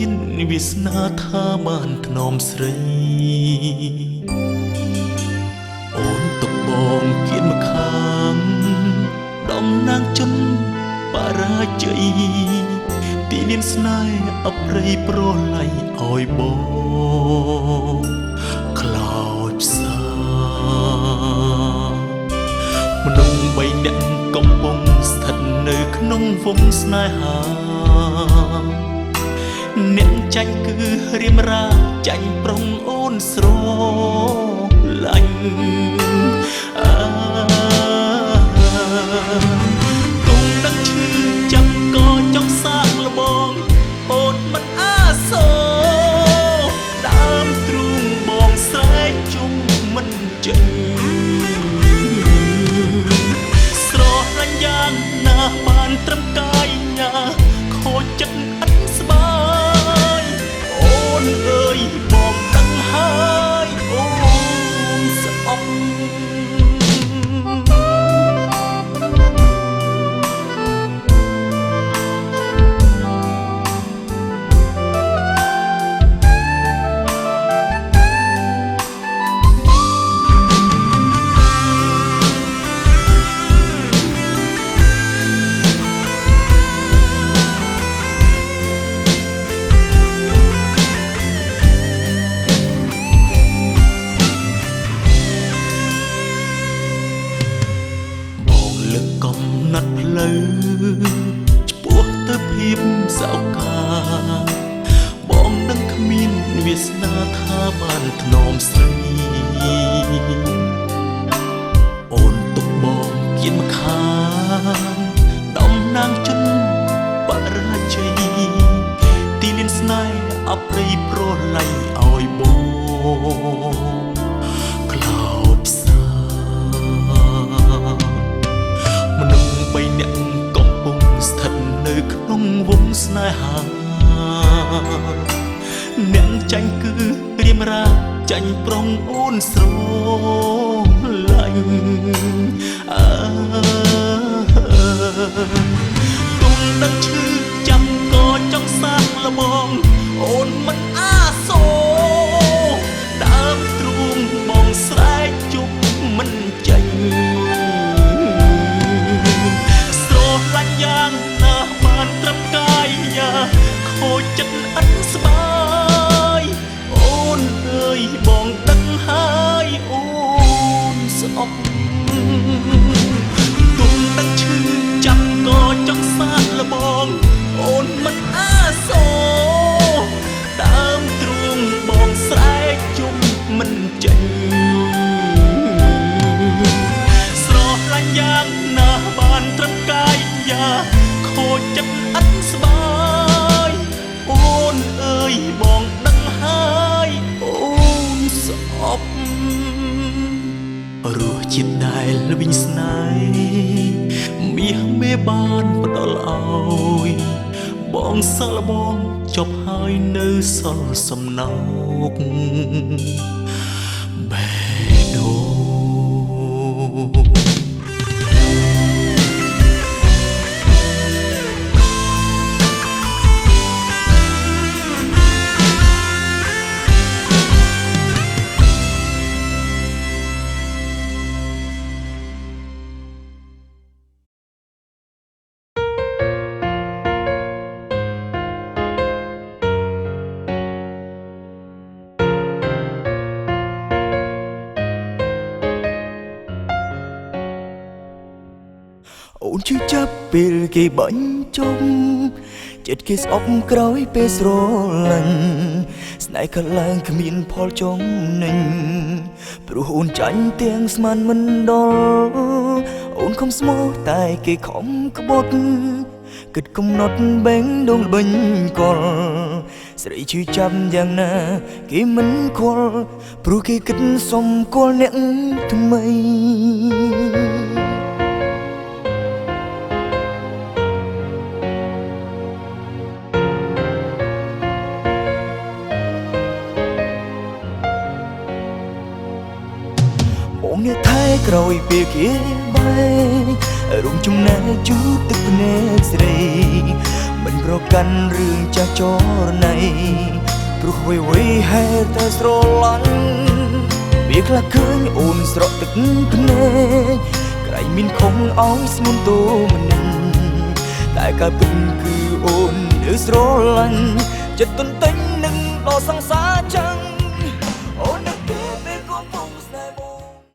មានវាសនាថាបានថ្នមស្រីអូនទុកបងគៀនមកខាងដំណាងជនបរាជ័យទីលានស្នេហ៍អប្រិយប្រល័យឲ្យបងខ្លោចផ្សាមនុស្សបីនាក់កំពុងស្ថិតនៅក្នុងវងស្នេហាអ្នកចាញ់គឺរៀមរាចាញ់ប្រុងអូនស្រឡាញ់គង់ដឹងឈឺចាំក៏ចង់សាកល្បងអូនមិនអាសូរដើមទ្រូងបងស្រែកជុំមិនចេញស្រឡាញ់យ៉ាងណាបានត្រឹមកាយញាខូចចិត្តឥតស្បាយអូនអើយបងដឹងហើយអូនស្អប់ណាត់ផ្លូវឆ្ពោះទៅភាពសោកាបងនឹងគ្មានវាសនាថាបានថ្នមស្រីអូនទុកបងគៀនមកខាងដំណាងជនបរាជ័យទីលានស្នេហ៍អប្រិយប្រល័យឲ្យបងខ្លោចផ្សាមនុស្សបីនាក់កំពុងស្ថិតនៅក្នុងវងស្នេហាអ្នកចាញ់គឺរៀមរាចាញ់ប្រុងអូនស្រឡាញ់គុំដឹងឈឺចាំក៏ចង់សាកល្បងអូនមិនអាសូរដើមទ្រូងបងស្រែកជុំមិនចេញឡាញ់យ៉ាងណាបានត្រឹមកាយយ៉ាខូចចិត្តឥតស្បាយអូនអើយបងដឹងហើយអូនស្អប់ទុំដឹងឈឺចាំក៏ចង់សាកល្បងអូនមិនអាសូរដើមទ្រូងបងស្រែកជុំមិនចេញស្រឡាញ់យ៉ាងណាបានត្រឹមកាយយ៉ាខូចចិត្តឥតស្បាយអូនអើយបងដឹងហើយអូនស្អប់រសជាតិដែលវិញស្នេហ៍មាសមេបានផ្ដល់ឲ្យបងសិលបងចប់ហើយនៅសល់សំណោកបេះដូងអូនជឿចាប់ពេលគេបាញ់ចុំចិត្តគេស្អប់ក្រោយពេលស្រឡាញ់ស្នេហ៍ខាងឡើងគ្មានផលចំណេញព្រោះអូនចាញ់ទាំងស្មានមិនដល់អូនខំស្មោះតែគេខំក្បត់គិតកំណត់បេងដងល្បិញកលស្រីជឿចាប់យ៉ាងណាគេមិនខលព្រោះគេគិតសុំគល់អ្នកថ្មីបងអ្នកថែក្រោយពេលគេបែករួមចំណែកជូតទឹកភ្នែកស្រីប មិនប្រកាន់រឿងចាស់ចរណៃព្រោះអ្វីៗហេតុតែស្រឡាញ់វាខ្លះឃើញអូនស្រក់ទឹកភ្នែកក្រែងមានខំឲ្យស្ងួនតូម្នេញតែការពិតគឺអូននៅស្រឡាញ់ចិត្តទន្ទិញនឹងដល់សង្សារចា